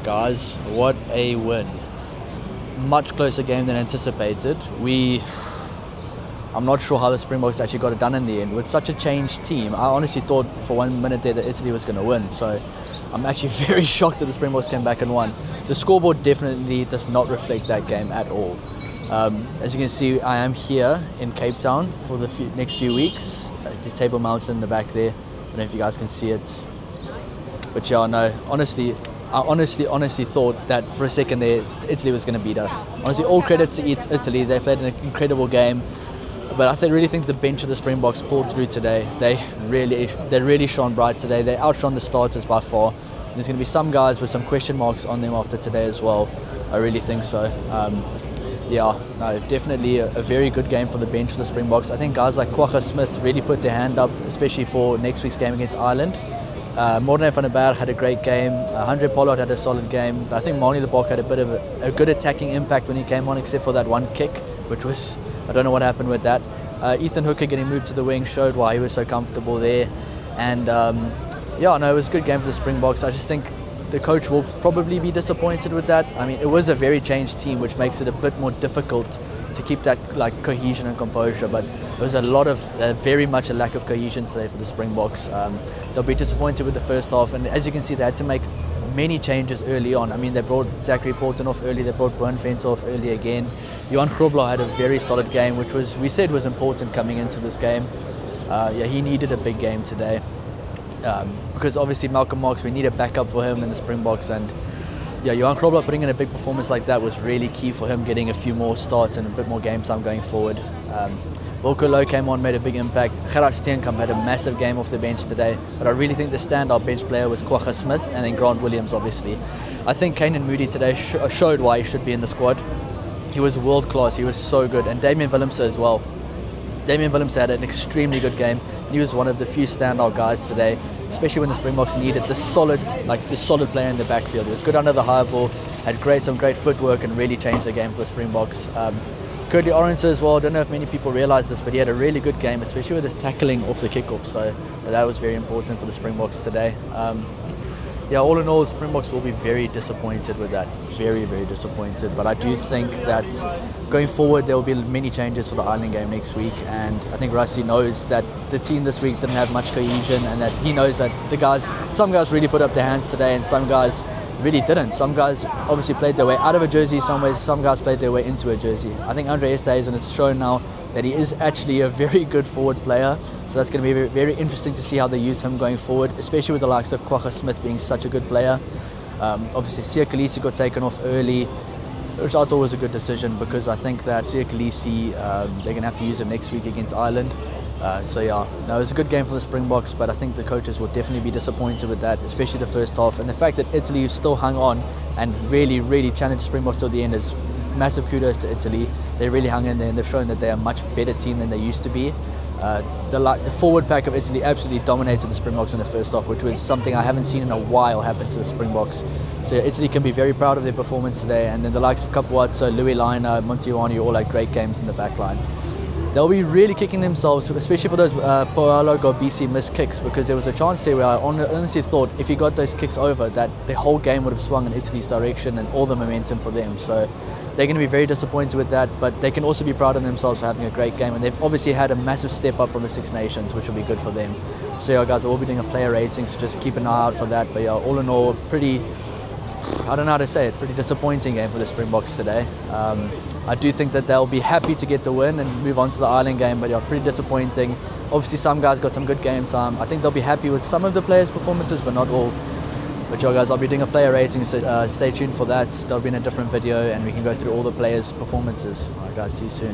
Guys, what a win. Much closer game than anticipated. I'm not sure how the Springboks actually got it done in the end. With such a changed team, I honestly thought for 1 minute there that Italy was going to win. So I'm actually very shocked that the Springboks came back and won. The scoreboard definitely does not reflect that game at all. As you can see, I am here in Cape Town for the next few weeks. It's Table Mountain in the back there. I don't know if you guys can see it. But yeah, no, honestly, I honestly thought that for a second there, Italy was going to beat us. Honestly, all credits to Italy. They played an incredible game. But I really think the bench of the Springboks pulled through today. They really shone bright today. They outshone the starters by far. And there's going to be some guys with some question marks on them after today as well. I really think so. Yeah, no, definitely a very good game for the bench for the Springboks. I think guys like Kwagga Smith really put their hand up, especially for next week's game against Ireland. Morne van der Berg had a great game. Andre Pollard had a solid game. But I think Mani Lebok had a bit of a good attacking impact when he came on, except for that one kick, which was, I don't know what happened with that. Ethan Hooker getting moved to the wing showed why he was so comfortable there. And yeah, no, it was a good game for the Springboks. I just think the coach will probably be disappointed with that. I mean, it was a very changed team, which makes it a bit more difficult to keep that cohesion and composure. But there was a lot of, very much a lack of cohesion today for the Springboks. They'll be disappointed with the first half, and as you can see, they had to make many changes early on. I mean, they brought Zachary Porton off early, they brought Bern Fence off early again. Johan Grobler had a very solid game, which we said was important coming into this game. Yeah, he needed a big game today. Because obviously Malcolm Marx, we need a backup for him in the Springboks, and yeah, Johan Grobler putting in a big performance like that was really key for him getting a few more starts and a bit more game time going forward. Wilco Low came on, made a big impact. Gerard Steenkamp had a massive game off the bench today, but I really think the standout bench player was Kwagga Smith and then Grant Williams, obviously. I think Kainan Moody today showed why he should be in the squad. He was world class, he was so good, and Damian Willemse as well. Damian Willemse had an extremely good game. He was one of the few standout guys today, especially when the Springboks needed the solid player in the backfield. He was good under the high ball, had some great footwork, and really changed the game for the Springboks. Curtly Orense as well, I don't know if many people realise this, but he had a really good game, especially with his tackling off the kickoff, so that was very important for the Springboks today. Yeah, all in all, the Springboks will be very disappointed with that. Very, very disappointed. But I do think that going forward, there will be many changes for the Ireland game next week. And I think Rassie knows that the team this week didn't have much cohesion, and that he knows that some guys really put up their hands today, and some guys really didn't. Some guys obviously played their way out of a jersey some guys played their way into a jersey. I think Andre Esterhuizen has shown now that he is actually a very good forward player. So that's going to be very, very interesting to see how they use him going forward, especially with the likes of Kwagga Smith being such a good player. Obviously, Siya Kolisi got taken off early, which I thought was a good decision, because I think that Siya Kolisi, they're going to have to use him next week against Ireland. So yeah, no, it was a good game for the Springboks, but I think the coaches will definitely be disappointed with that, especially the first half. And the fact that Italy still hung on and really, really challenged the Springboks till the end is massive kudos to Italy. They really hung in there, and they've shown that they're a much better team than they used to be. The forward pack of Italy absolutely dominated the Springboks in the first half, which was something I haven't seen in a while happen to the Springboks. So Italy can be very proud of their performance today, and then the likes of Kapuazzo, Louis Liner, Montiwani all had great games in the back line. They'll be really kicking themselves, especially for those Paolo Gobisi missed kicks, because there was a chance there where I honestly thought if he got those kicks over, that the whole game would have swung in Italy's direction and all the momentum for them. So they're going to be very disappointed with that, but they can also be proud of themselves for having a great game, and they've obviously had a massive step up from the Six Nations, which will be good for them. So yeah, guys, I will be doing a player rating, so just keep an eye out for that. But yeah, all in all, I don't know how to say it, pretty disappointing game for the Springboks today. I do think that they'll be happy to get the win and move on to the Ireland game, but yeah, pretty disappointing. Obviously, some guys got some good game time. I think they'll be happy with some of the players' performances, but not all. But yeah, guys, I'll be doing a player rating, so stay tuned for that. That'll be in a different video, and we can go through all the players' performances. All right, guys, see you soon.